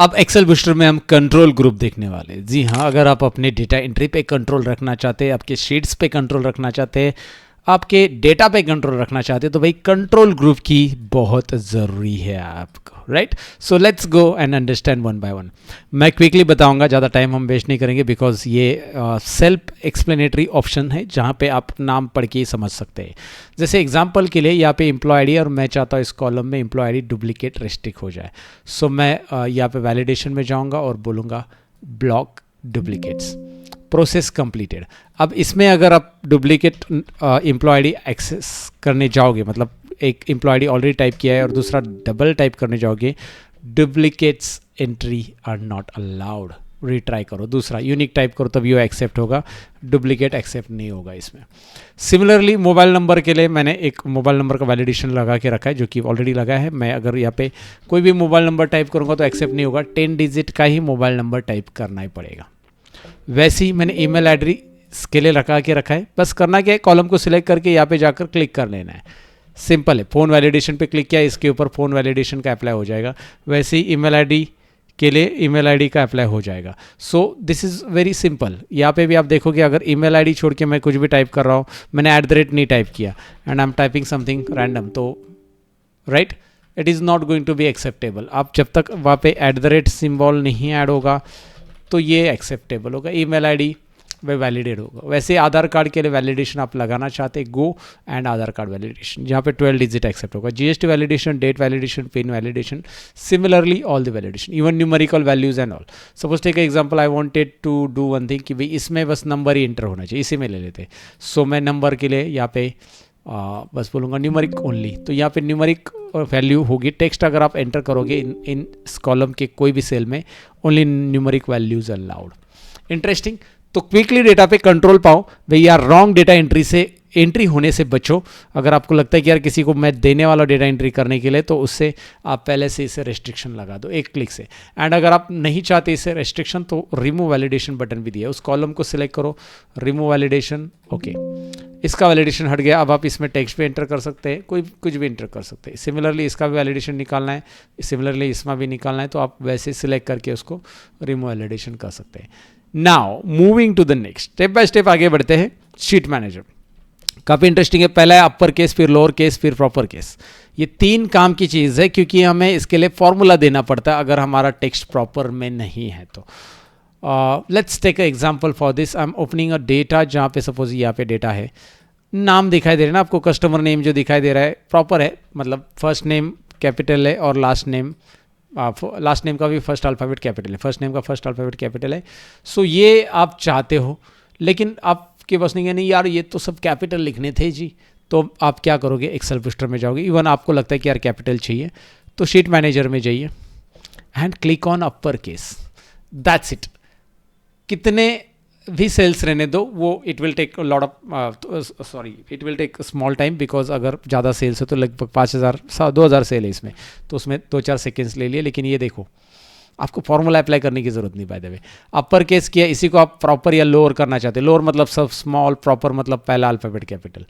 अब Excel booster में हम कंट्रोल ग्रुप देखने वाले हैं। जी हाँ, अगर आप अपने डेटा एंट्री पे कंट्रोल रखना चाहते हैं, आपके शीट्स पे कंट्रोल रखना चाहते हैं, आपके डेटा पे कंट्रोल रखना चाहते हैं, तो भाई कंट्रोल ग्रुप की बहुत ज़रूरी है आपको, right. So let's go and understand one by one. मैं क्विकली बताऊंगा, ज़्यादा टाइम हम वेस्ट नहीं करेंगे, बिकॉज ये सेल्फ एक्सप्लेनेटरी ऑप्शन है जहाँ पे आप नाम पढ़ के ही समझ सकते हैं। जैसे एग्जांपल के लिए यहाँ पे एम्प्लॉय आईडी, और मैं चाहता हूँ इस कॉलम में एम्प्लॉय आईडी डुप्लीकेट रेस्ट्रिक्ट हो जाए। सो मैं यहाँ पे वैलिडेशन में जाऊँगा और बोलूँगा ब्लॉक डुप्लीकेट्स, प्रोसेस कंप्लीटेड। अब इसमें अगर आप डुप्लीकेट एम्प्लॉय आईडी एक्सेस करने जाओगे, मतलब एक एम्प्लॉय आईडी ऑलरेडी टाइप किया है और दूसरा डबल टाइप करने जाओगे, duplicates entry are not allowed. Retry करो, दूसरा यूनिक टाइप करो, तभी वो एक्सेप्ट होगा, डुप्लीकेट एक्सेप्ट नहीं होगा इसमें। सिमिलरली मोबाइल नंबर के लिए मैंने एक मोबाइल नंबर का वैलिडेशन लगा के रखा है, जो कि ऑलरेडी लगा है। मैं अगर यहाँ पे कोई भी मोबाइल नंबर टाइप करूँगा तो एक्सेप्ट नहीं होगा, 10 डिजिट का ही मोबाइल नंबर टाइप करना ही पड़ेगा। वैसे ही मैंने ईमेल एड्रेस के लिए रखा है। बस करना क्या है, कॉलम को सिलेक्ट करके यहाँ पे जाकर क्लिक कर लेना है, सिंपल है। फ़ोन वैलिडेशन पे क्लिक किया, इसके ऊपर फ़ोन वैलिडेशन का अप्लाई हो जाएगा। वैसे ही ईमेल आईडी के लिए ईमेल आईडी का अप्लाई हो जाएगा। So this is very simple. यहाँ पे भी आप देखोगे, अगर ईमेल आईडी छोड़ के मैं कुछ भी टाइप कर रहा हूँ, मैंने @ नहीं टाइप किया and I am typing something random, तो right, it is not going to be acceptable. आप जब तक वहाँ पे @ सिम्बॉल नहीं ऐड होगा तो ये एक्सेप्टेबल होगा, ईमेल आईडी वह वैलिडेट होगा। वैसे आधार कार्ड के लिए वैलिडेशन आप लगाना चाहते हैं, go and Aadhaar card validation, जहाँ पे 12 डिजिट एक्सेप्ट होगा। GST validation, date validation, pin validation, similarly all the validation, even numerical values and all. Suppose take example, I wanted to do one thing कि भाई इसमें बस नंबर ही enter होना चाहिए, इसी में ले लेते। सो मैं नंबर के लिए यहाँ पे बस बोलूँगा न्यूमेरिक ओनली, तो यहाँ पे न्यूमेरिक वैल्यू होगी। टेक्स्ट अगर आप एंटर करोगे इन कॉलम के कोई भी सेल में, only numeric values allowed. Interesting. तो क्विकली डेटा पे कंट्रोल पाओ भैया, रॉन्ग डेटा एंट्री होने से बचो। अगर आपको लगता है कि यार किसी को मैं देने वाला डेटा एंट्री करने के लिए, तो उससे आप पहले से इसे रेस्ट्रिक्शन लगा दो एक क्लिक से। एंड अगर आप नहीं चाहते इसे रेस्ट्रिक्शन, तो रिमूव वैलिडेशन बटन भी दिया है, उस कॉलम को सिलेक्ट करो, रिमूव वैलिडेशन, ओके, इसका वैलिडेशन हट गया। अब आप इसमें टेक्स्ट भी एंटर कर सकते हैं, कोई कुछ भी एंटर कर सकते हैं। सिमिलरली इसका भी वैलिडेशन निकालना है, सिमिलरली इसमें भी निकालना है, तो आप वैसे सिलेक्ट करके उसको रिमूव वैलिडेशन कर सकते हैं। Now moving to the next, step by step आगे बढ़ते हैं। शीट मैनेजर काफ़ी इंटरेस्टिंग है। पहला है अपर केस, फिर लोअर केस, फिर प्रॉपर केस। ये 3 काम की चीज़ है, क्योंकि हमें इसके लिए फॉर्मूला देना पड़ता है अगर हमारा टेक्स्ट प्रॉपर में नहीं है तो। Let's take a example for this. I am opening a data, जहाँ पे सपोज यहाँ पे डेटा है, नाम दिखाई दे रहा है ना आपको, कस्टमर नेम जो दिखाई दे रहा है प्रॉपर है, मतलब फर्स्ट नेम कैपिटल है और लास्ट नेम का भी फर्स्ट अल्फ़ाबेट कैपिटल है, फर्स्ट नेम का फर्स्ट अल्फ़ाबेट कैपिटल है। सो ये आप चाहते हो, लेकिन आपके बस नहीं यार ये तो सब कैपिटल लिखने थे जी, तो आप क्या करोगे, एक्सेल बूस्टर में जाओगे। इवन आपको लगता है कि यार कैपिटल चाहिए, तो शीट मैनेजर में जाइए and click on upper case, that's it. कितने भी सेल्स रहने दो, वो it will take lot of it will take small time, because अगर ज़्यादा सेल्स है तो लगभग 2000 सेल है इसमें, तो उसमें 2-4 सेकेंड्स ले लिए। लेकिन ये देखो, आपको फॉर्मूला अप्लाई करने की ज़रूरत नहीं, by the way. Upper case किया, इसी को आप प्रॉपर या लोअर करना चाहते हैं। लोअर मतलब सब स्मॉल, प्रॉपर मतलब पहला अल्फ़ाबेट कैपिटल।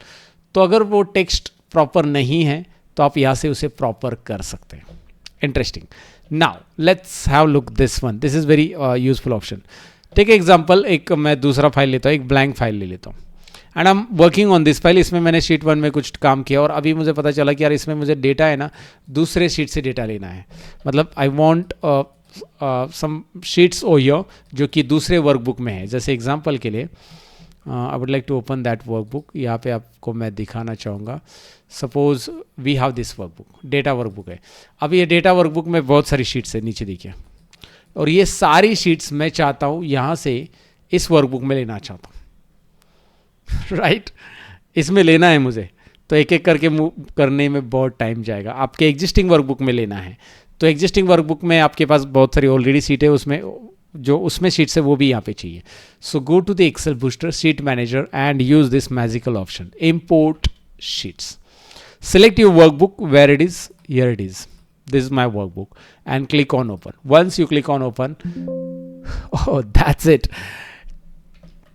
तो अगर वो टेक्स्ट प्रॉपर नहीं है तो आप यहाँ से उसे प्रॉपर कर सकते हैं। Interesting. Now let's have look this one, this is very useful option. Take example, एक मैं दूसरा फाइल लेता हूँ, एक ब्लैंक फाइल ले लेता हूँ and I am working on this file. इसमें मैंने शीट 1 में कुछ काम किया और अभी मुझे पता चला कि यार इसमें मुझे डेटा है ना, दूसरे शीट से डेटा लेना है। मतलब आई वॉन्ट सम शीट्स ओ हियर जो कि दूसरे वर्कबुक में है। जैसे एग्जाम्पल के लिए I would like to open that workbook. यहाँ पे आपको मैं दिखाना चाहूँगा, suppose we have this workbook, data workbook है। अब ये डेटा वर्कबुक में बहुत सारी शीट्स है, नीचे देखिए, और ये सारी शीट्स मैं चाहता हूँ यहाँ से इस वर्कबुक में लेना चाहता हूँ, राइट इसमें लेना है मुझे, तो एक एक करके मूव करने में बहुत टाइम जाएगा। आपके एग्जिस्टिंग वर्कबुक में लेना है, तो एग्जिस्टिंग वर्कबुक में आपके पास बहुत सारी ऑलरेडी सीट है, उसमें जो उसमें शीट्स है वो भी यहाँ पे चाहिए। So go to the Excel booster sheet manager and use this magical option, import sheets. Select your workbook where it is. Here it is. This is my workbook and click on open. Once you click on open, oh that's it.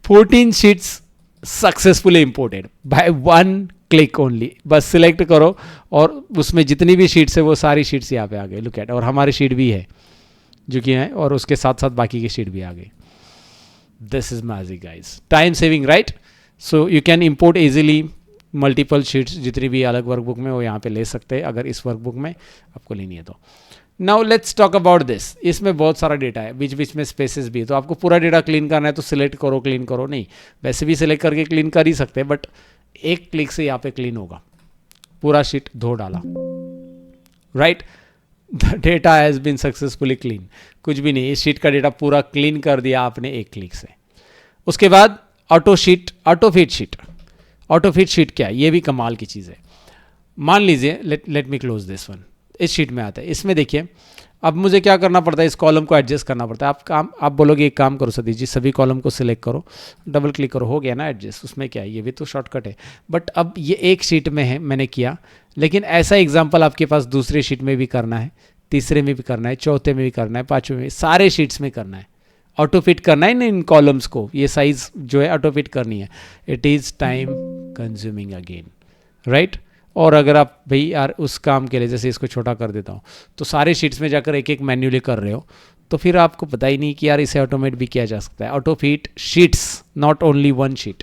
14 sheets successfully imported by one click only. बस select करो और उसमें जितनी भी sheets है वो सारी sheets यहाँ पे आ गए. Look at, और हमारी sheet भी है. जो कि है, और उसके साथ साथ बाकी की शीट भी आ गई. This is magic guys, time saving right. So you can import easily multiple sheets, जितनी भी अलग वर्कबुक में वो यहाँ पे ले सकते हैं अगर इस वर्कबुक में आपको लेनी है तो. Now let's talk about this. इसमें बहुत सारा डेटा है, बीच बीच में स्पेसेस भी है, तो आपको पूरा डेटा क्लीन करना है तो सिलेक्ट करो, क्लीन करो. नहीं, वैसे भी सिलेक्ट करके क्लीन कर ही सकते हैं, बट एक क्लिक से यहाँ पे क्लीन होगा. पूरा शीट धो डाला, right. The data has been successfully clean. कुछ भी नहीं, इस शीट का डेटा पूरा क्लीन कर दिया आपने एक क्लिक से. उसके बाद auto fit sheet. Auto fit sheet क्या है, ये भी कमाल की चीज़ है. मान लीजिए let me close this one. इस शीट में आता है, इसमें देखिए अब मुझे क्या करना पड़ता है, इस कॉलम को एडजस्ट करना पड़ता है. आप बोलोगे एक काम करो सतीश जी, सभी कॉलम को सिलेक्ट करो, डबल क्लिक करो, हो गया ना एडजस्ट. उसमें क्या है, ये भी तो शॉर्टकट है. बट अब ये एक शीट में है, मैंने किया, लेकिन ऐसा एग्जाम्पल आपके पास दूसरे शीट में भी करना है, तीसरे में भी करना है, चौथे में भी करना है, पाँचवें में, सारे शीट्स में करना है. ऑटो फिट करना है ना इन कॉलम्स को, ये साइज जो है ऑटो फिट करनी है. It is time consuming again, right. और अगर आप भाई यार उस काम के लिए, जैसे इसको छोटा कर देता हूँ, तो सारे शीट्स में जाकर एक एक मैन्युअली कर रहे हो, तो फिर आपको पता ही नहीं कि यार इसे ऑटोमेट भी किया जा सकता है. Auto fit sheets, not only one sheet.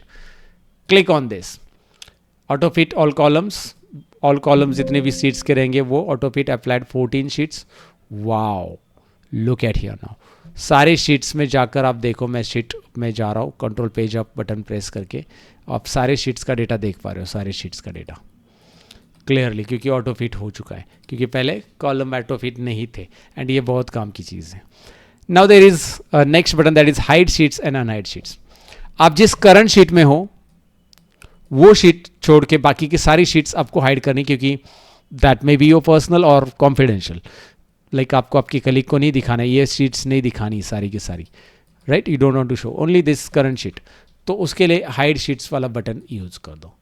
Click on this, auto fit all columns. All columns जितने भी शीट्स के रहेंगे वो auto fit applied 14 sheets. Wow, look at here now. सारे शीट्स में जाकर आप देखो, मैं शीट में जा रहा हूँ, control page up button press करके आप सारे शीट्स का डेटा देख पा रहे हो, सारे शीट्स का डेटा क्लियरली, क्योंकि ऑटो फिट हो चुका है, क्योंकि पहले कॉलम ऑटो फिट नहीं थे. एंड ये बहुत काम की चीज़ है. Now there is next button, that is hide sheets and unhide sheets. आप जिस करंट शीट में हो वो शीट छोड़ के बाकी की सारी शीट्स आपको हाइड करनी, क्योंकि that may be your personal और कॉन्फिडेंशियल. लाइक आपको आपकी कलीग को नहीं दिखाना है, ये शीट्स नहीं दिखानी सारी की सारी, right. You don't want to show only this current sheet, तो उसके लिए हाइड शीट्स वाला बटन यूज कर दो,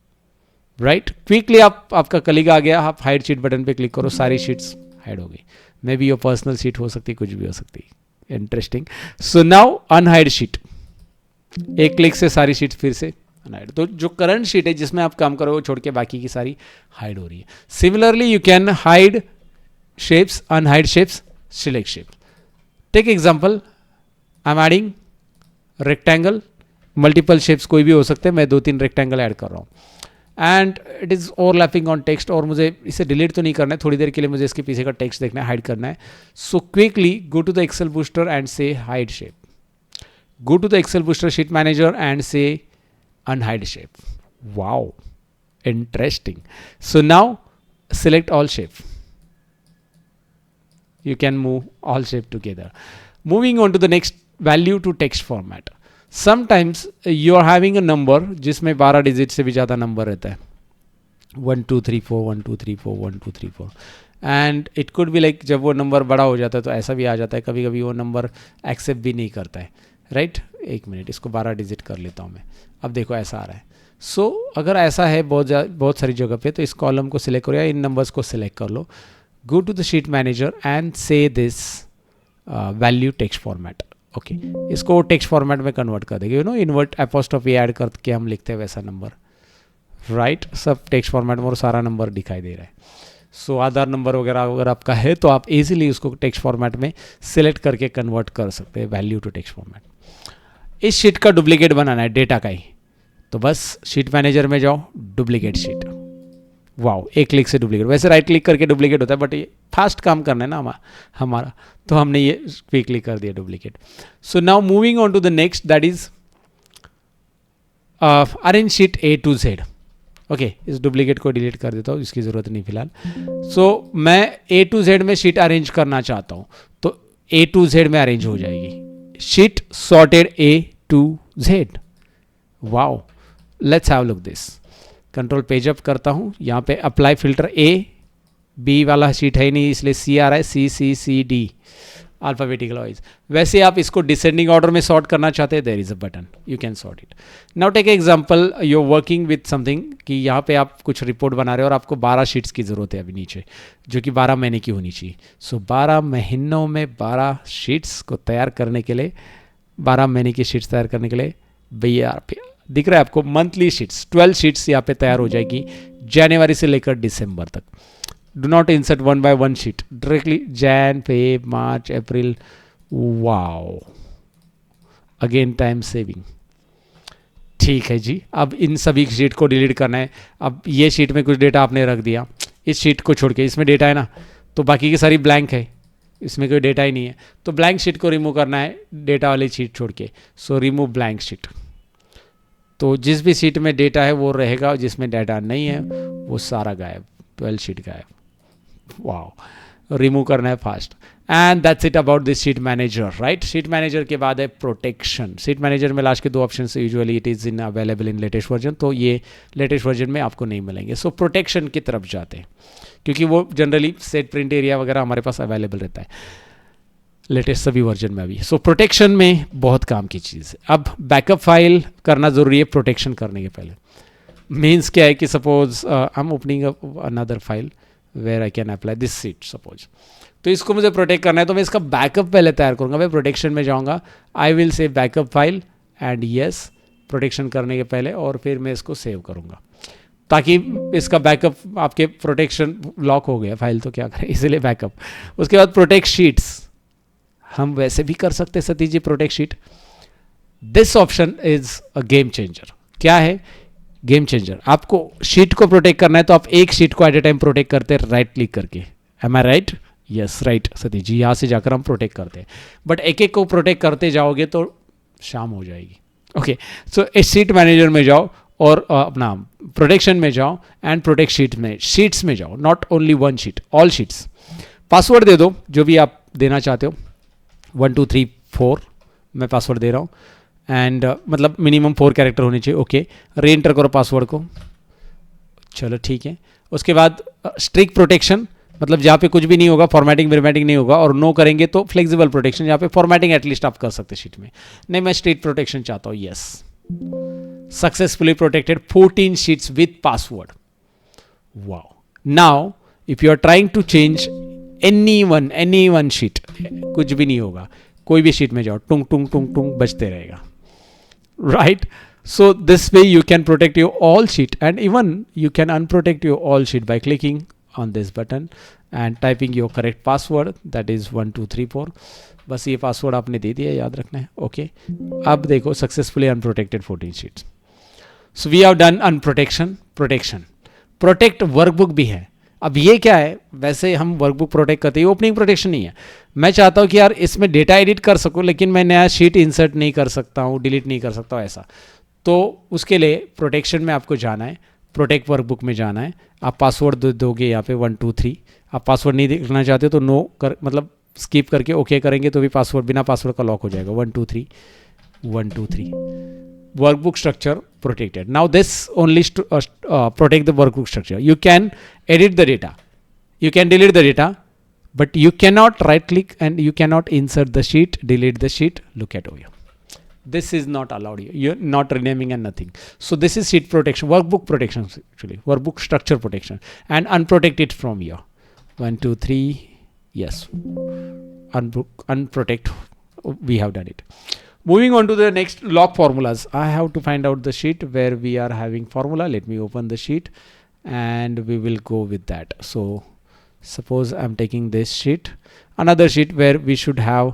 राइट. क्विकली आपका कलीग आ गया, आप हाइड शीट बटन पे क्लिक करो, सारी शीट्स हाइड हो गई. May be your personal sheet हो सकती, कुछ भी हो सकती. Interesting. So now unhide sheet, एक क्लिक से सारी शीट्स फिर से अनहाइड. तो जो करंट शीट है जिसमें आप काम करो वो छोड़ के बाकी की सारी हाइड हो रही है. Similarly you can hide shapes, unhide shapes, select shape. Take example, I am adding rectangle. Multiple shapes कोई भी हो सकते हैं, मैं 2-3 रेक्टेंगल ऐड कर रहा हूँ. And it is overlapping on text, और मुझे इसे डिलीट तो नहीं करना है, थोड़ी देर के लिए मुझे इसके पीछे का टेक्स्ट देखना है, हाइड करना है. So quickly go to the Excel booster and से hide shape. Go to the Excel booster sheet manager and से unhide shape. Wow, interesting. So now select all shape. You can move all shape together. Moving on to the next, value to text format. Sometimes you are having a number जिसमें 12 digit से भी ज़्यादा number रहता है, 1 2 3 4 1 2 3 4 1 2 3 4. And it could be like, जब वो number बड़ा हो जाता है तो ऐसा भी आ जाता है, कभी कभी वो नंबर एक्सेप्ट भी नहीं करता है, राइट. एक मिनट, इसको 12 डिजिट कर लेता हूँ मैं. अब देखो ऐसा आ रहा है. सो अगर ऐसा है बहुत सारी जगह पे, तो इस कॉलम को सिलेक्ट करो या इन नंबर्स को सिलेक्ट कर लो. Go to the sheet manager and से this value text format. Okay, इसको टेक्स्ट फॉर्मेट में कन्वर्ट कर देंगे. You know, invert apostrophe add करके हम लिखते हैं वैसा नंबर, राइट. सब टेक्स्ट फॉर्मेट में और सारा नंबर दिखाई दे रहा है. सो आधार नंबर वगैरह अगर आपका है तो आप इजीली उसको टेक्स्ट फॉर्मेट में सिलेक्ट करके कन्वर्ट कर सकते हैं, वैल्यू टू टेक्स्ट फॉर्मेट. इस शीट का डुप्लीकेट बनाना है, डेटा का ही, तो बस शीट मैनेजर में जाओ, डुप्लीकेट शीट. वाओ, एक क्लिक से डुप्लीकेट. वैसे राइट क्लिक करके डुप्लीकेट होता है, बट ये फास्ट काम करना है ना हमारा, तो हमने ये क्विकली कर दिया duplicate. So now moving on to the next, that is arrange sheet A to Z. Okay, इस डुप्लीकेट को डिलीट कर देता हूँ, इसकी ज़रूरत नहीं फिलहाल. सो मैं A to Z में शीट अरेंज करना चाहता हूँ, तो A to Z में अरेंज हो जाएगी. Sheet sorted A to Z. Wow, let's have look this. Control page up करता हूँ, यहाँ पे अप्लाई फिल्टर A, B वाला शीट है नहीं इसलिए C आ रहा है, C D अल्फ़ाबेटिकल वाइज. वैसे आप इसको डिसेंडिंग ऑर्डर में सॉर्ट करना चाहते हैं, there is a button, you can sort it. Now take example, you are working with something, कि यहाँ पे आप कुछ रिपोर्ट बना रहे हो और आपको 12 शीट्स की ज़रूरत है अभी नीचे, जो कि 12 महीने की होनी चाहिए. सो 12 महीनों में 12 शीट्स को तैयार करने के लिए, 12 महीने की शीट्स तैयार करने के लिए, भैया दिख रहा है आपको मंथली शीट्स, 12 शीट्स यहाँ पे तैयार हो जाएगी जनवरी से लेकर दिसंबर तक. Do not insert 1 by 1 sheet, directly Jain, Feb, March, April, wow, again time saving. ठीक है जी, अब इन सभी शीट को डिलीट करना है। अब ये शीट में कुछ डेटा आपने रख दिया, इस शीट को छोड़ के, इसमें डेटा है ना, तो बाकी की सारी ब्लैंक है, इसमें कोई डेटा ही नहीं है, तो ब्लैंक शीट को रिमूव करना है डेटा वाली शीट छोड़ के। So remove blank sheet. तो जिस भी शीट में डेटा है वो रहेगा, जिसमें डेटा नहीं है वो सारा गायब, 12 शीट गायब। वाओ, रिमूव करना है fast. And that's it about this sheet manager, right. Sheet manager के बाद है प्रोटेक्शन। शीट मैनेजर में लास्ट के 2 option usually it is in available in latest version, तो ये लेटेस्ट वर्जन में आपको नहीं मिलेंगे। सो प्रोटेक्शन की तरफ जाते हैं, क्योंकि वो जनरली सेट प्रिंट एरिया वगैरह हमारे पास अवेलेबल रहता है लेटेस्ट सभी वर्जन में अभी। सो प्रोटेक्शन में बहुत काम की चीज़ है। अब बैकअप फाइल करना ज़रूरी है प्रोटेक्शन करने के पहले। मीन्स क्या है कि suppose I am opening another file where I can apply this sheet suppose, तो इसको मुझे प्रोटेक्ट करना है, तो मैं इसका बैकअप पहले तैयार करूँगा। मैं प्रोटेक्शन में जाऊँगा, I will save backup file and yes, protection करने के पहले, और फिर मैं इसको सेव करूँगा ताकि इसका बैकअप, आपके प्रोटेक्शन लॉक हो गया फाइल तो क्या करें, इसलिए बैकअप। उसके बाद प्रोटेक्ट शीट्स हम वैसे भी कर सकते हैं Satish ji, protect sheet. This option is a game changer. क्या है गेम चेंजर? आपको शीट को प्रोटेक्ट करना है तो आप एक शीट को एट ए टाइम प्रोटेक्ट करते हैं राइट क्लिक करके। एम आई right? Yes right Satish ji, यहाँ से जाकर हम प्रोटेक्ट करते हैं, बट एक एक को प्रोटेक्ट करते जाओगे तो शाम हो जाएगी। ओके, सो इस शीट मैनेजर में जाओ और अपना प्रोटेक्शन में जाओ एंड प्रोटेक्ट शीट में, शीट्स में जाओ, not only one sheet, all sheets. Password दे दो जो भी आप देना चाहते हो, 1 2 3 4 मैं पासवर्ड दे रहा हूँ, एंड मतलब मिनिमम 4 कैरेक्टर होने चाहिए। ओके, री एंटर करो पासवर्ड को, चलो ठीक है। उसके बाद स्ट्रिक्ट प्रोटेक्शन, मतलब जहाँ पे कुछ भी नहीं होगा, फॉर्मेटिंग फॉर्मेटिंग नहीं होगा, और नो करेंगे तो फ्लेक्सिबल प्रोटेक्शन, जहाँ पे फॉर्मेटिंग एटलीस्ट आप कर सकते शीट में। नहीं, मैं स्ट्रिक्ट प्रोटेक्शन चाहता हूँ। Yes, successfully protected 14 sheets with password. Wow, now if you are trying to change any one sheet, कुछ भी नहीं होगा, कोई भी शीट में जाओ, टुंग टुंग टुंग टुंग बजते रहेगा, right. So this way you can protect your all sheet, and even you can unprotect your all sheet by clicking on this button and typing your correct password, that is 1 2 3 4। बस ये password आपने दे दिया, याद रखना है। Okay, अब देखो successfully unprotected 14 sheets. So we have done unprotection, protection. Protect workbook भी है। अब ये क्या है, वैसे हम वर्कबुक प्रोटेक्ट करते हैं, ओपनिंग प्रोटेक्शन नहीं है। मैं चाहता हूँ कि यार इसमें डेटा एडिट कर सकूँ, लेकिन मैं नया शीट इंसर्ट नहीं कर सकता हूँ, डिलीट नहीं कर सकता हूँ ऐसा, तो उसके लिए प्रोटेक्शन में आपको जाना है, प्रोटेक्ट वर्कबुक में जाना है। आप पासवर्ड दोगे यहाँ पे 1 2 3। आप पासवर्ड नहीं देखना चाहते तो नो कर, मतलब स्किप करके ओके करेंगे तो भी पासवर्ड, बिना पासवर्ड का लॉक हो जाएगा। 1 2 3 1 2 3 workbook structure protected. Now this only protect the workbook structure. You can edit the data, you can delete the data, but you cannot right click and you cannot insert the sheet, delete the sheet. Look at over here, this is not allowed here, you're not renaming and nothing. So this is sheet protection, workbook protection, actually workbook structure protection, and unprotect it from here. 1 2 3 yes, unprotect, we have done it. Moving on to the next lock formulas. I have to find out the sheet where we are having formula. Let me open the sheet and we will go with that. So suppose I'm taking this sheet, another sheet where we should have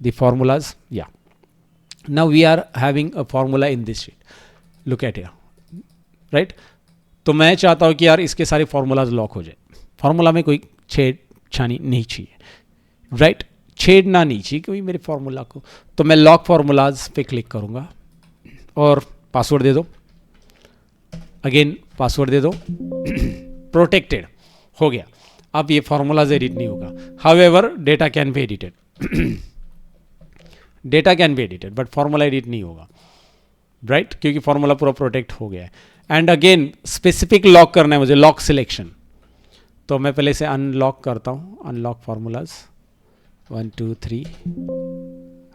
the formulas. Yeah, now we are having a formula in this sheet. Look at here, right? तो मैं चाहता हूँ कि यार इसके सारे formulas lock हो जाए। फॉर्मूला में कोई छेड़छानी नहीं चाहिए, राइट? छेड़ना नहीं चाहिए कोई मेरे फॉर्मूला को। तो मैं लॉक फॉर्मूलाज पे क्लिक करूँगा और पासवर्ड दे दो, अगेन पासवर्ड दे दो, प्रोटेक्टेड हो गया। अब ये फॉर्मूलाज एडिट नहीं होगा। However data can be edited, data can be edited, but formula edit नहीं होगा, राइट? क्योंकि फॉर्मूला पूरा प्रोटेक्ट हो गया है। एंड अगेन स्पेसिफिक लॉक करना है मुझे, लॉक सिलेक्शन। तो मैं पहले से अनलॉक करता हूँ, अनलॉक फॉर्मूलाज 1 2 3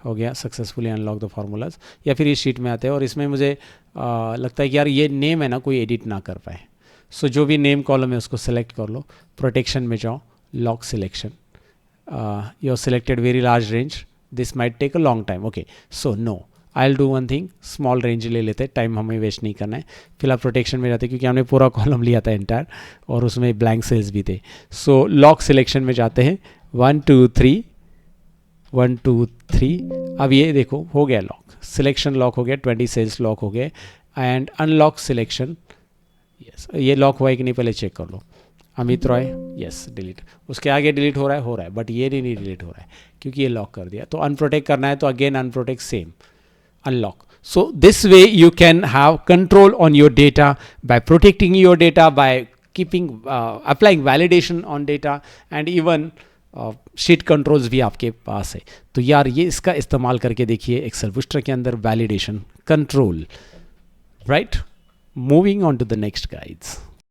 हो गया, सक्सेसफुली अनलॉक द फॉर्मूलाज। या फिर इस शीट में आते हैं और इसमें मुझे लगता है कि यार ये नेम है ना, कोई एडिट ना कर पाए। सो जो भी नेम कॉलम है उसको सेलेक्ट कर लो, प्रोटेक्शन में जाओ, lock selection, you selected very large range, this might take a long time. Okay, so no, I will do one thing, small range ले लेते हैं, टाइम हमें वेस्ट नहीं करना है। फिलहाल प्रोटेक्शन में जाते हैं क्योंकि हमने पूरा कॉलम लिया था एंटायर, और उसमें ब्लैंक सेल्स भी थे। सो लॉक सिलेक्शन में जाते हैं, 1 2 3 1 2 3, अब ये देखो हो गया लॉक, सिलेक्शन लॉक हो गया, 20 सेल्स लॉक हो गए एंड अनलॉक सिलेक्शन, यस ये लॉक हुआ है कि नहीं पहले चेक कर लो। अमित रॉय, यस डिलीट, उसके आगे डिलीट हो रहा है बट ये नहीं डिलीट हो रहा है क्योंकि ये लॉक कर दिया। तो अनप्रोटेक्ट करना है तो again unprotect, same unlock. So this way you can have control on your data by protecting your data, by keeping applying validation on data and even sheet controls भी आपके पास है। तो यार ये इसका इस्तेमाल करके देखिए एक्सेल बूस्टर के अंदर validation control, right. Moving on to the next guides.